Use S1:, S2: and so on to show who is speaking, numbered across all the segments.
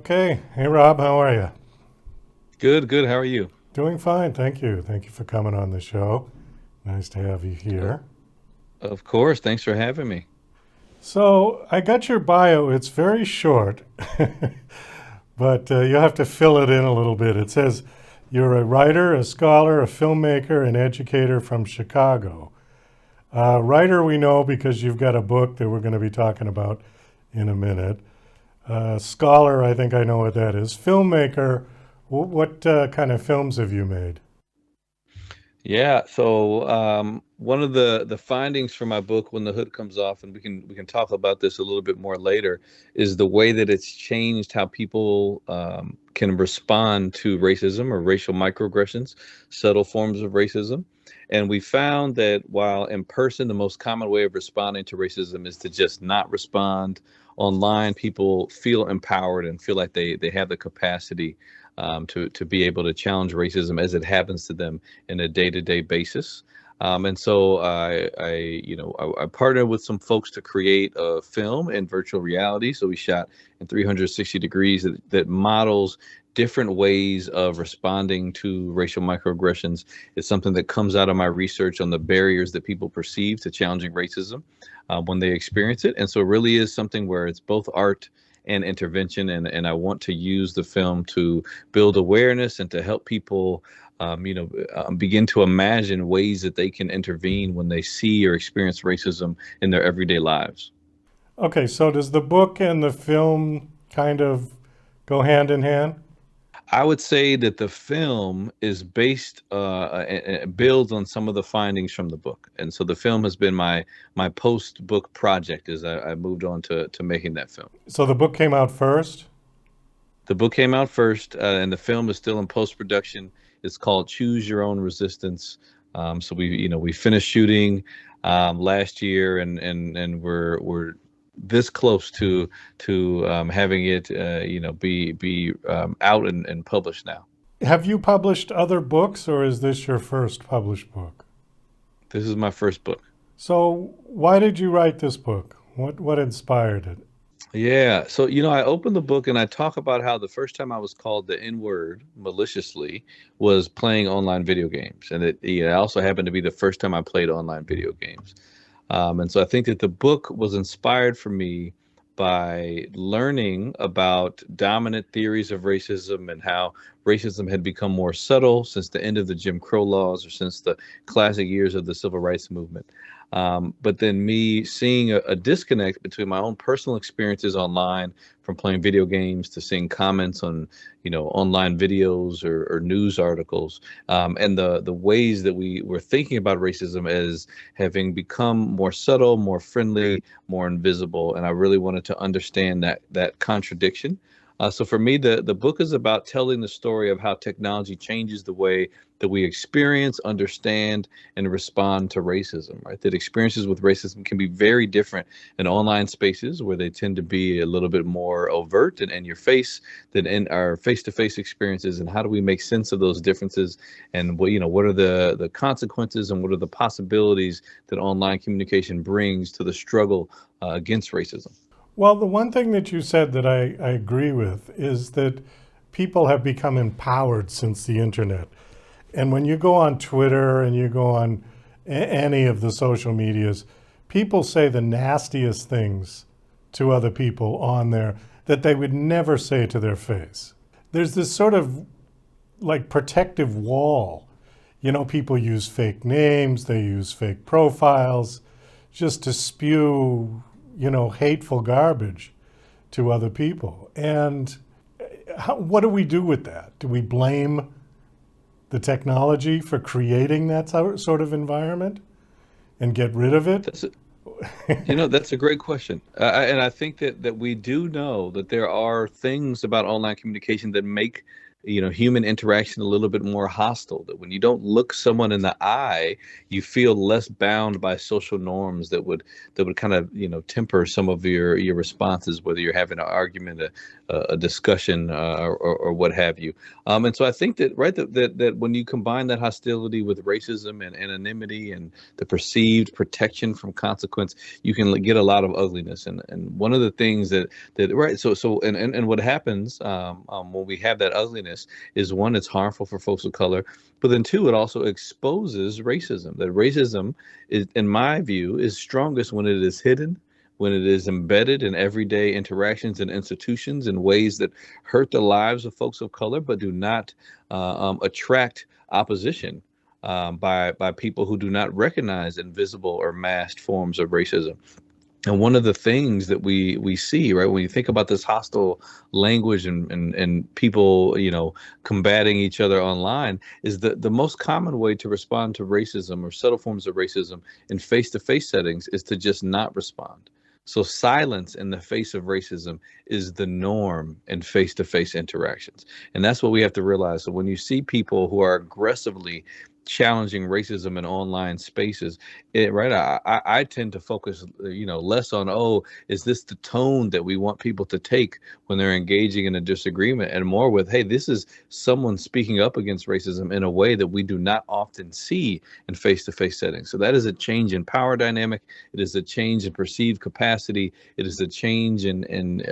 S1: Okay. Hey, Rob, how are you?
S2: Good, good. How are you?
S1: Doing fine, thank you. Thank you for coming on the show. Nice to have you
S2: O-
S1: here.
S2: Of course. Thanks for having me.
S1: So, I got your bio. It's very short, but you'll have to fill it in a little bit. It says you're a writer, a scholar, a filmmaker, an educator from Chicago. Writer, we know because you've got a book that we're going to be talking about in a minute. Scholar, I think I know what that is. Filmmaker, what kind of films have you made?
S2: One of the findings from my book, When the Hood Comes Off, and we can talk about this a little bit more later, is the way that it's changed how people can respond to racism or racial microaggressions, subtle forms of racism. And we found that while in person, the most common way of responding to racism is to just not respond. Online, people feel empowered and feel like they have the capacity to be able to challenge racism as it happens to them in a day-to-day basis. I partnered with some folks to create a film in virtual reality. So we shot in 360 degrees that models different ways of responding to racial microaggressions. It's something that comes out of my research on the barriers that people perceive to challenging racism when they experience it. And so it really is something where it's both art and intervention. And I want to use the film to build awareness and to help people begin to imagine ways that they can intervene when they see or experience racism in their everyday lives.
S1: Okay, so does the book and the film kind of go hand in hand?
S2: I would say that the film is based and builds on some of the findings from the book, and so the film has been my post book project as I moved on to making that film.
S1: So the book came out first?
S2: The book came out first, and the film is still in post production. It's called Choose Your Own Resistance. So we finished shooting last year, and we're this close to having it be out and published now.
S1: Have you published other books or is this your first published book?
S2: This is my first book.
S1: So why did you write this book? What inspired it?
S2: Yeah. So, I opened the book and I talk about how the first time I was called the N word maliciously was playing online video games. And it also happened to be the first time I played online video games. And so I think that the book was inspired for me by learning about dominant theories of racism and how racism had become more subtle since the end of the Jim Crow laws or since the classic years of the civil rights movement. But then me seeing a disconnect between my own personal experiences online from playing video games to seeing comments on, online videos or news articles, and the ways that we were thinking about racism as having become more subtle, more friendly, more invisible. And I really wanted to understand that contradiction. So for me, the book is about telling the story of how technology changes the way that we experience, understand, and respond to racism, right? That experiences with racism can be very different in online spaces where they tend to be a little bit more overt and in your face than in our face-to-face experiences. And how do we make sense of those differences? And what are the consequences and what are the possibilities that online communication brings to the struggle against racism?
S1: Well, the one thing that you said that I agree with is that people have become empowered since the internet. And when you go on Twitter and you go on any of the social medias, people say the nastiest things to other people on there that they would never say to their face. There's this sort of like protective wall. People use fake names, they use fake profiles just to spew, hateful garbage to other people. And what do we do with that? Do we blame the technology for creating that sort of environment and get rid of it?
S2: That's that's a great question. And I think that we do know that there are things about online communication that make human interaction a little bit more hostile, that when you don't look someone in the eye, you feel less bound by social norms that would kind of temper some of your responses, whether you're having an argument, a discussion, or what have you. And so I think that, right, that when you combine that hostility with racism and anonymity and the perceived protection from consequence, you can get a lot of ugliness. And one of the things that right, and what happens when we have that ugliness is, one, it's harmful for folks of color, but then two, it also exposes racism. That racism is, in my view, is strongest when it is hidden, when it is embedded in everyday interactions and institutions in ways that hurt the lives of folks of color, but do not attract opposition by people who do not recognize invisible or masked forms of racism. And one of the things that we see, right, when you think about this hostile language and people, combating each other online, is that the most common way to respond to racism or subtle forms of racism in face-to-face settings is to just not respond. So silence in the face of racism is the norm in face-to-face interactions. And that's what we have to realize. So when you see people who are aggressively challenging racism in online spaces, right, I tend to focus, less on, oh, is this the tone that we want people to take when they're engaging in a disagreement, and more with, hey, this is someone speaking up against racism in a way that we do not often see in face-to-face settings. So that is a change in power dynamic. It is a change in perceived capacity. It is a change in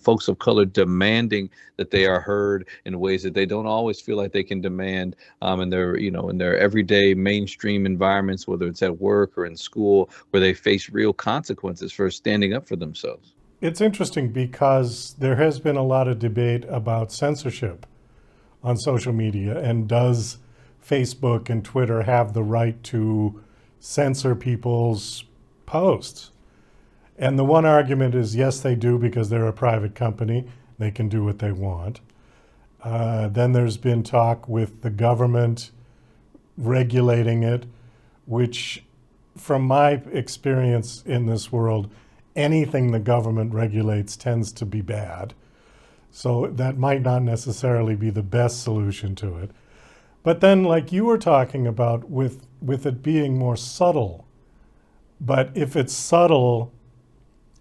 S2: folks of color demanding that they are heard in ways that they don't always feel like they can demand in their everyday mainstream environments, whether it's at work or in school, where they face real consequences for standing up for themselves.
S1: It's interesting because there has been a lot of debate about censorship on social media, and does Facebook and Twitter have the right to censor people's posts? And the one argument is, yes, they do, because they're a private company. They can do what they want. Then there's been talk with the government regulating it, which, from my experience in this world, anything the government regulates tends to be bad. So that might not necessarily be the best solution to it. But then, like you were talking about, with it being more subtle, but if it's subtle,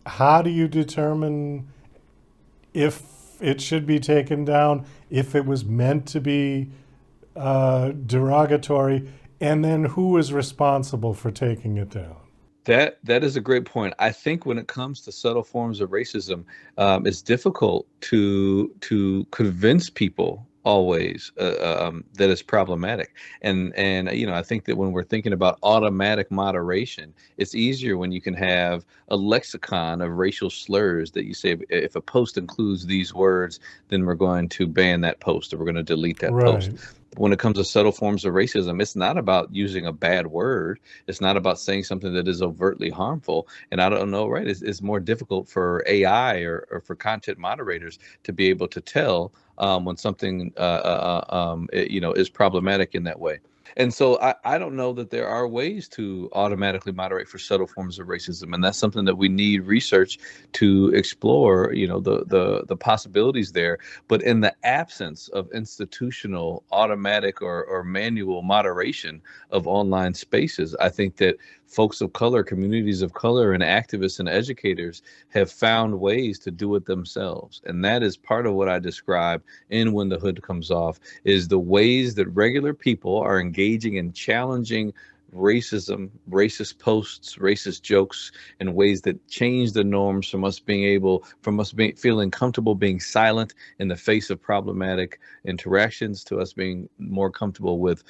S1: how do you determine if it should be taken down, if it was meant to be derogatory, and then who is responsible for taking it down?
S2: That is a great point. I think when it comes to subtle forms of racism, it's difficult to convince people always that it's problematic. And I think that when we're thinking about automatic moderation, it's easier when you can have a lexicon of racial slurs that you say, if a post includes these words, then we're going to ban that post, or we're going to delete that post.
S1: Right.
S2: When it comes to subtle forms of racism, it's not about using a bad word. It's not about saying something that is overtly harmful. And I don't know, right? It's more difficult for AI or for content moderators to be able to tell when something is problematic in that way. And so I don't know that there are ways to automatically moderate for subtle forms of racism, and that's something that we need research to explore. The possibilities there. But in the absence of institutional, automatic, or manual moderation of online spaces, I think that folks of color, communities of color, and activists and educators have found ways to do it themselves. And that is part of what I describe in When the Hood Comes Off, is the ways that regular people are engaging in challenging racism, racist posts, racist jokes in ways that change the norms, from us feeling comfortable being silent in the face of problematic interactions, to us being more comfortable with,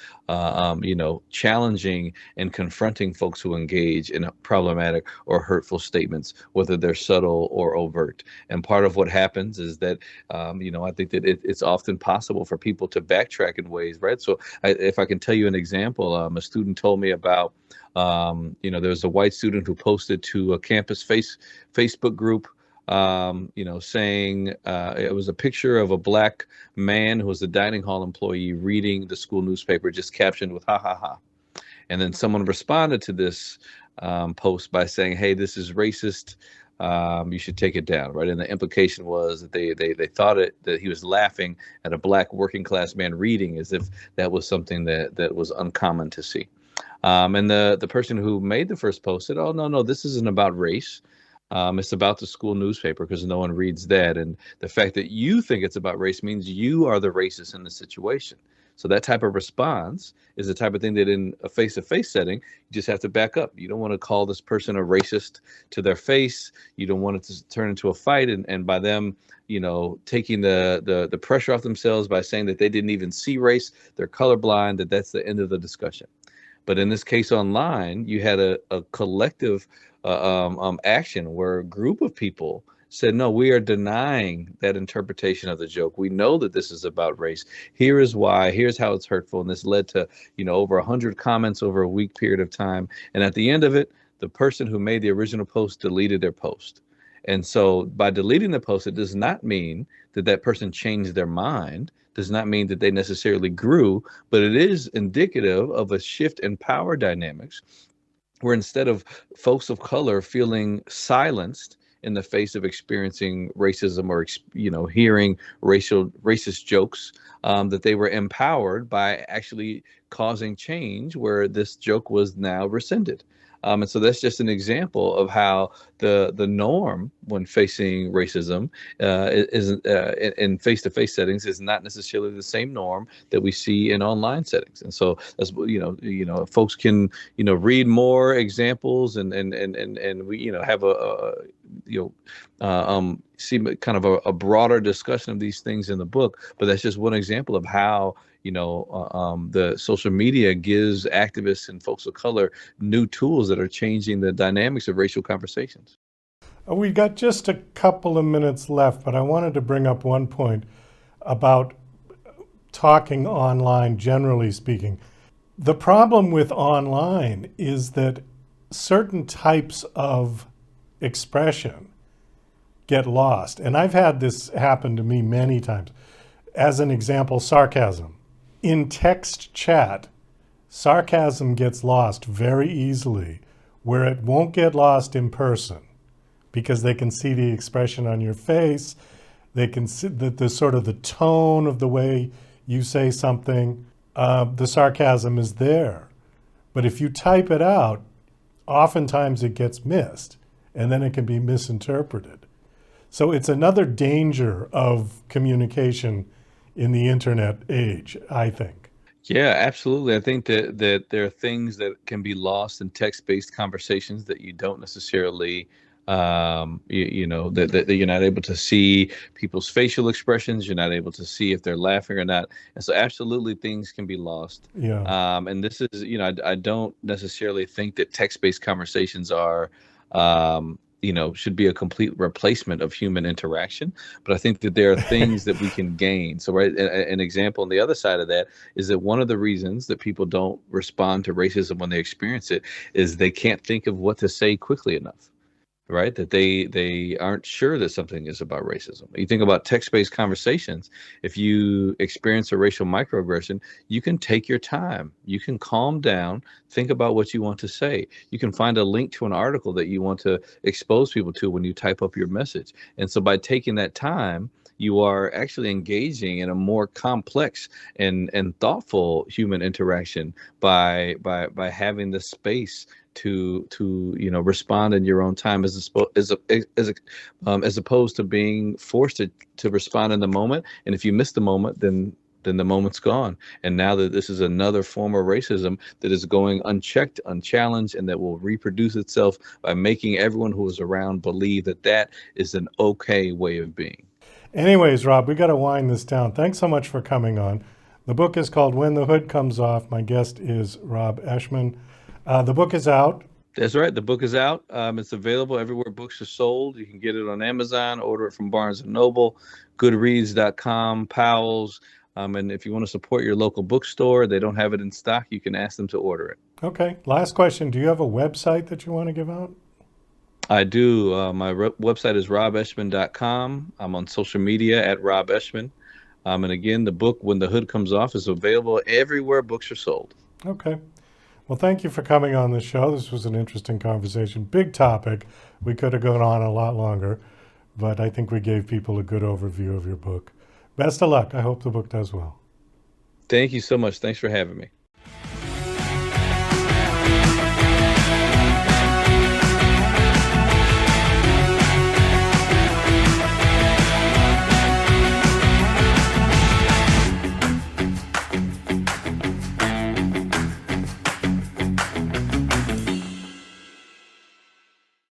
S2: challenging and confronting folks who engage in problematic or hurtful statements, whether they're subtle or overt. And part of what happens is that, I think that it's often possible for people to backtrack in ways, right? So if I can tell you an example, a student told me about, there was a white student who posted to a campus Facebook group, saying it was a picture of a black man who was a dining hall employee reading the school newspaper, just captioned with "ha ha ha." And then someone responded to this post by saying, "Hey, this is racist. you should take it down, right? And the implication was that they thought that he was laughing at a black working class man reading, as if that was something that was uncommon to see. And the person who made the first post said, "Oh, no, this isn't about race. It's about the school newspaper because no one reads that. And the fact that you think it's about race means you are the racist in the situation." So that type of response is the type of thing that in a face-to-face setting, you just have to back up. You don't want to call this person a racist to their face. You don't want it to turn into a fight. And by them, taking the pressure off themselves by saying that they didn't even see race, they're colorblind, that's the end of the discussion. But in this case online, you had a collective action where a group of people said, no, we are denying that interpretation of the joke. We know that this is about race. Here is why. Here's how it's hurtful. And this led to, over 100 comments over a week period of time. And at the end of it, the person who made the original post deleted their post. And so by deleting the post, it does not mean that that person changed their mind, does not mean that they necessarily grew, but it is indicative of a shift in power dynamics where instead of folks of color feeling silenced in the face of experiencing racism or hearing racist jokes, that they were empowered by actually causing change where this joke was now rescinded. And so that's just an example of how the norm when facing racism in face-to-face settings is not necessarily the same norm that we see in online settings. And so that's folks can read more examples and we have see kind of a broader discussion of these things in the book. But that's just one example of how the social media gives activists and folks of color new tools that are changing the dynamics of racial conversations.
S1: We got just a couple of minutes left, but I wanted to bring up one point about talking online, generally speaking. The problem with online is that certain types of expression get lost. And I've had this happen to me many times. As an example, sarcasm. In text chat, sarcasm gets lost very easily, where it won't get lost in person because they can see the expression on your face. They can see the sort of the tone of the way you say something. The sarcasm is there. But if you type it out, oftentimes it gets missed, and then it can be misinterpreted. So it's another danger of communication in the internet age, I think.
S2: Yeah, absolutely. I think that there are things that can be lost in text-based conversations that you don't necessarily that you're not able to see people's facial expressions. You're not able to see if they're laughing or not. And so absolutely things can be lost.
S1: Yeah.
S2: And this is, I don't necessarily think that text-based conversations are, should be a complete replacement of human interaction. But I think that there are things that we can gain. So, right, an example on the other side of that is that one of the reasons that people don't respond to racism when they experience it is they can't think of what to say quickly enough. Right, that they aren't sure that something is about racism. You think about text-based conversations. If you experience a racial microaggression, you can take your time. You can calm down, think about what you want to say. You can find a link to an article that you want to expose people to when you type up your message. And so by taking that time, you are actually engaging in a more complex and thoughtful human interaction by having the space to respond in your own time as opposed to being forced to respond in the moment. And if you miss the moment, then the moment's gone. And now that this is another form of racism that is going unchecked, unchallenged, and that will reproduce itself by making everyone who is around believe that that is an okay way of being.
S1: Anyways, Rob, we got to wind this down. Thanks so much for coming on. The book is called When the Hood Comes Off. My guest is Rob Eschmann. The book is out.
S2: That's right. The book is out. It's available everywhere books are sold. You can get it on Amazon, order it from Barnes & Noble, Goodreads.com, Powell's. And if you want to support your local bookstore, they don't have it in stock, you can ask them to order it.
S1: Okay. Last question. Do you have a website that you want to give out?
S2: I do. My website is robeschmann.com. I'm on social media at Rob Eschmann. And again, the book, When the Hood Comes Off, is available everywhere books are sold.
S1: Okay. Well, thank you for coming on the show. This was an interesting conversation. Big topic. We could have gone on a lot longer, but I think we gave people a good overview of your book. Best of luck. I hope the book does well.
S2: Thank you so much. Thanks for having me.